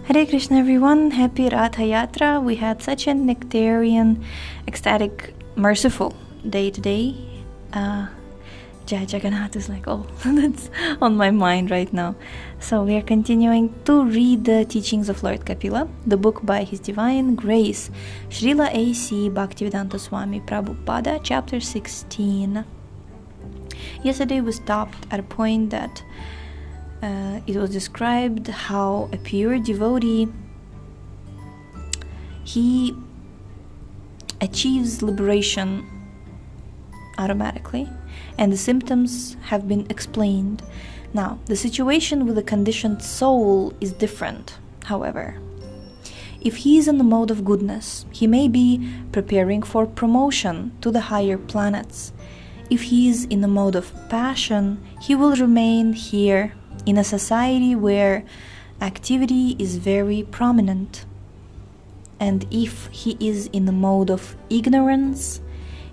Hare Krishna everyone, happy Ratha Yatra. We had such a nectarian, ecstatic, merciful day today. Jai Jagannath is like, oh, that's on my mind right now. So we are continuing to read the Teachings of Lord Kapila, the book by His Divine Grace, Srila A.C. Bhaktivedanta Swami Prabhupada, chapter 16. Yesterday we stopped at a point that it was described how a pure devotee, he achieves liberation automatically, and the symptoms have been explained. Now, the situation with the conditioned soul is different, however. If he is in the mode of goodness, he may be preparing for promotion to the higher planets. If he is in the mode of passion, he will remain here in a society where activity is very prominent. And if he is in the mode of ignorance,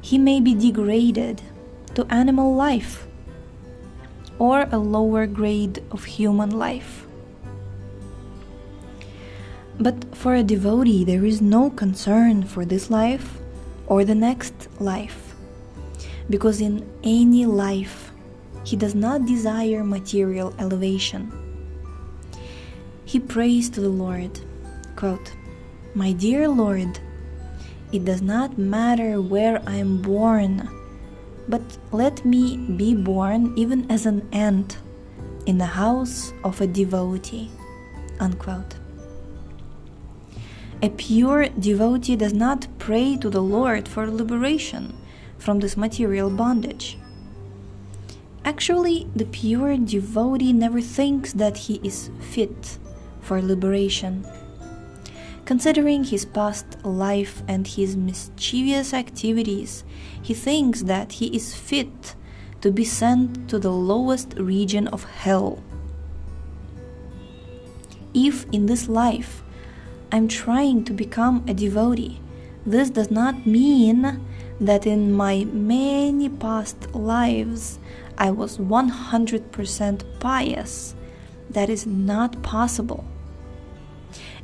he may be degraded to animal life or a lower grade of human life. But for a devotee, there is no concern for this life or the next life, because in any life he does not desire material elevation. He prays to the Lord, quote, "My dear Lord, it does not matter where I am born, but let me be born even as an ant in the house of a devotee." Unquote. A pure devotee does not pray to the Lord for liberation from this material bondage. Actually, the pure devotee never thinks that he is fit for liberation. Considering his past life and his mischievous activities, he thinks that he is fit to be sent to the lowest region of hell. If in this life I'm trying to become a devotee, this does not mean that in my many past lives I was 100% pious. That is not possible.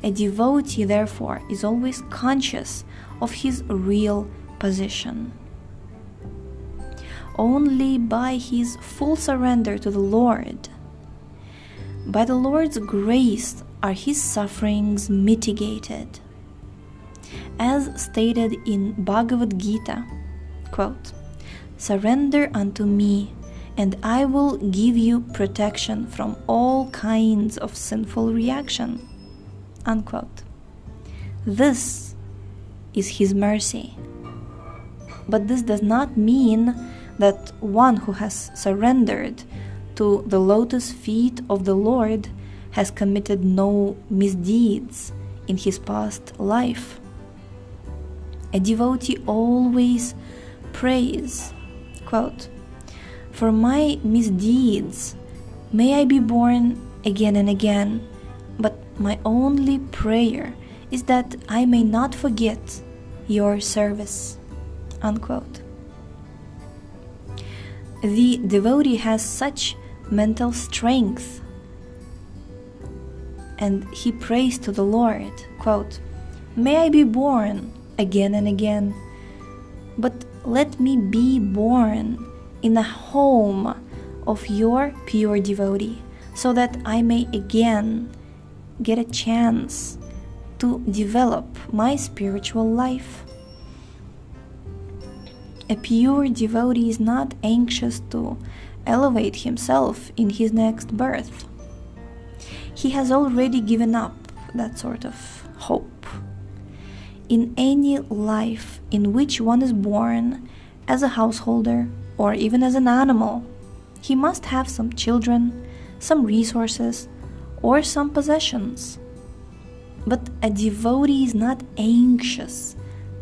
A devotee, therefore, is always conscious of his real position. Only by his full surrender to the Lord, by the Lord's grace, are his sufferings mitigated. As stated in Bhagavad Gita, quote, "Surrender unto me, and I will give you protection from all kinds of sinful reaction." Unquote. This is his mercy. But this does not mean that one who has surrendered to the lotus feet of the Lord has committed no misdeeds in his past life. A devotee always prays, quote, "For my misdeeds, may I be born again and again, but my only prayer is that I may not forget your service." Unquote. The devotee has such mental strength, and he prays to the Lord, quote, "May I be born again and again, but let me be born in the home of your pure devotee, so that I may again get a chance to develop my spiritual life." A pure devotee is not anxious to elevate himself in his next birth. He has already given up that sort of hope. In any life in which one is born as a householder or even as an animal, he must have some children, some resources, or some possessions. But a devotee is not anxious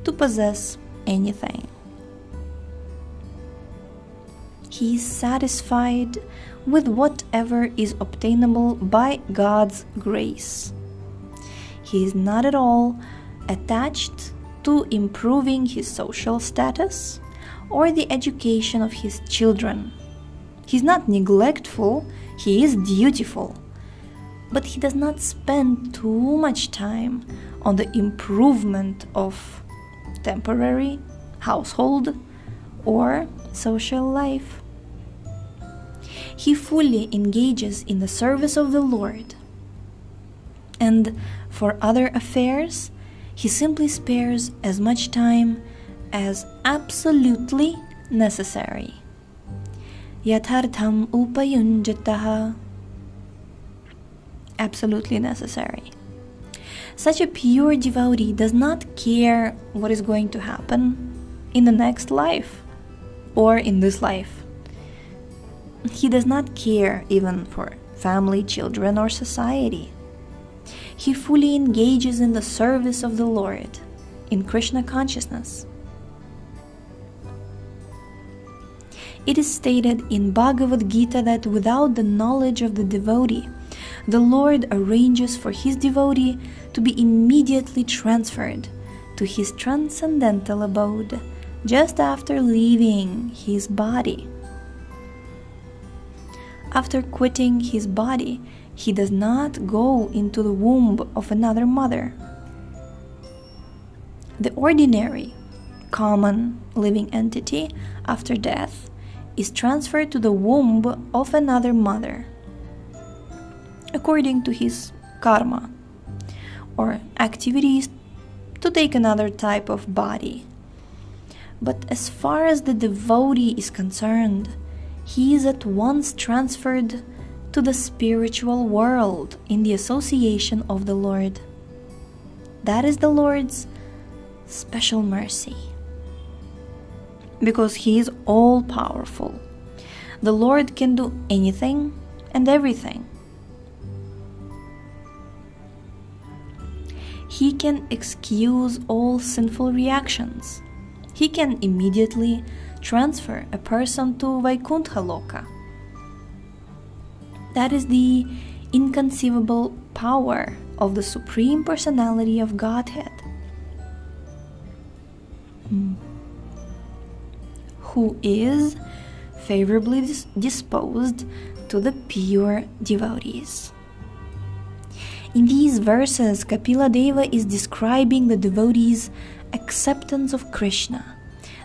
to possess anything. He is satisfied with whatever is obtainable by God's grace. He is not at all attached to improving his social status or the education of his children. He is not neglectful, he is dutiful. but he does not spend too much time on the improvement of temporary household or social life. He fully engages in the service of the Lord, and for other affairs, he simply spares as much time as absolutely necessary. Yathartham upayunjataha. Absolutely necessary. Such a pure devotee does not care what is going to happen in the next life or in this life. He does not care even for family, children, or society. He fully engages in the service of the Lord, in Krishna consciousness. It is stated in Bhagavad Gita that without the knowledge of the devotee, the Lord arranges for his devotee to be immediately transferred to his transcendental abode just after leaving his body. After quitting his body, he does not go into the womb of another mother. The ordinary, common living entity after death is transferred to the womb of another mother, according to his karma or activities, to take another type of body. But as far as the devotee is concerned, he is at once transferred to the spiritual world in the association of the Lord. That is the Lord's special mercy. Because he is all-powerful, the Lord can do anything and everything. He can excuse all sinful reactions. He can immediately transfer a person to Vaikuntha Loka. That is the inconceivable power of the Supreme Personality of Godhead, who is favorably disposed to the pure devotees. In these verses, Kapila Deva is describing the devotees' acceptance of Krishna,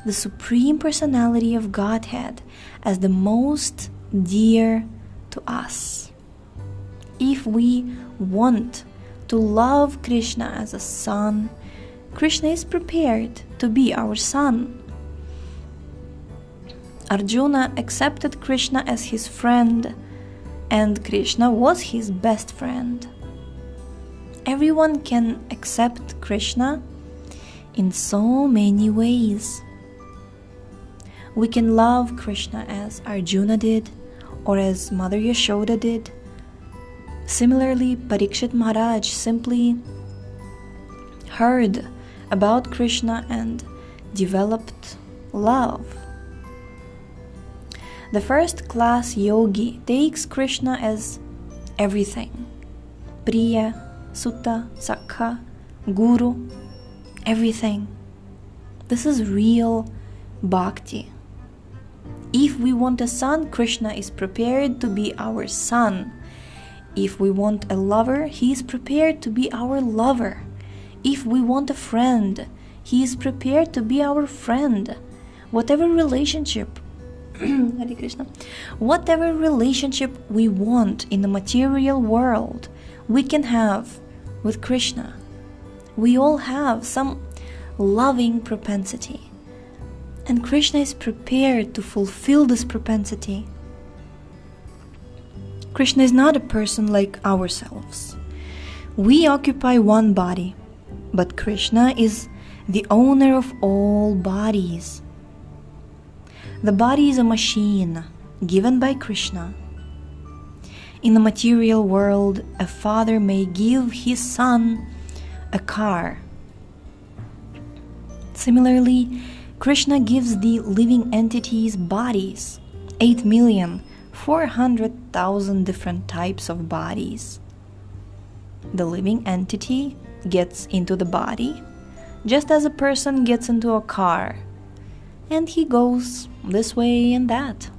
the Supreme Personality of Godhead, as the most dear to us. If we want to love Krishna as a son, Krishna is prepared to be our son. Arjuna accepted Krishna as his friend, and Krishna was his best friend. Everyone can accept Krishna in so many ways. We can love Krishna as Arjuna did, or as Mother Yashoda did. Similarly, Parikshit Maharaj simply heard about Krishna and developed love. The first-class yogi takes Krishna as everything. Priya, Sutta, Sakha, Guru, everything. This is real bhakti. If we want a son, Krishna is prepared to be our son. If we want a lover, he is prepared to be our lover. If we want a friend, he is prepared to be our friend. Whatever relationship Hare Krishna, whatever relationship we want in the material world, we can have with Krishna. We all have some loving propensity, and Krishna is prepared to fulfill this propensity. Krishna is not a person like ourselves. We occupy one body, but Krishna is the owner of all bodies. The body is a machine given by Krishna. In the material world, a father may give his son a car. Similarly, Krishna gives the living entities bodies, 8,400,000 different types of bodies. The living entity gets into the body, just as a person gets into a car, and he goes this way and that.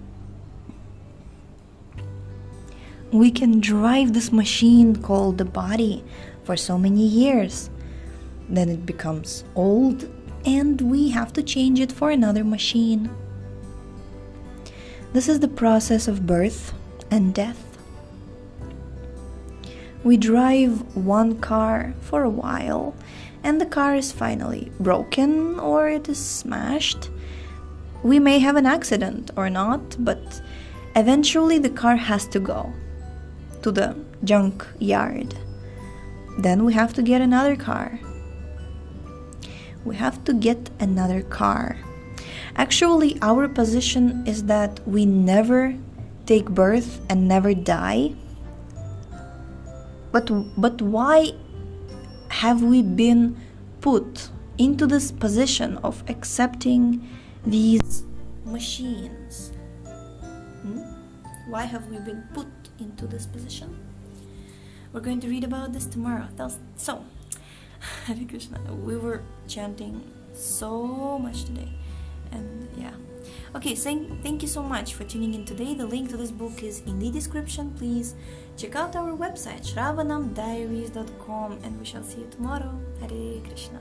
we can drive this machine called the body for so many years. Then it becomes old and we have to change it for another machine. This is the process of birth and death. We drive one car for a while and the car is finally broken or it is smashed. We may have an accident or not, but eventually the car has to go to the junk yard. Then we have to get another car. We have to get another car. Actually, our position is that we never take birth and never die. But why have we been put into this position of accepting these machines? Why have we been put into this position? We're going to read about this tomorrow. So, Hare Krishna, we were chanting so much today. And yeah. Okay, thank you so much for tuning in today. The link to this book is in the description. Please check out our website, shravanamdiaries.com, and we shall see you tomorrow. Hare Krishna.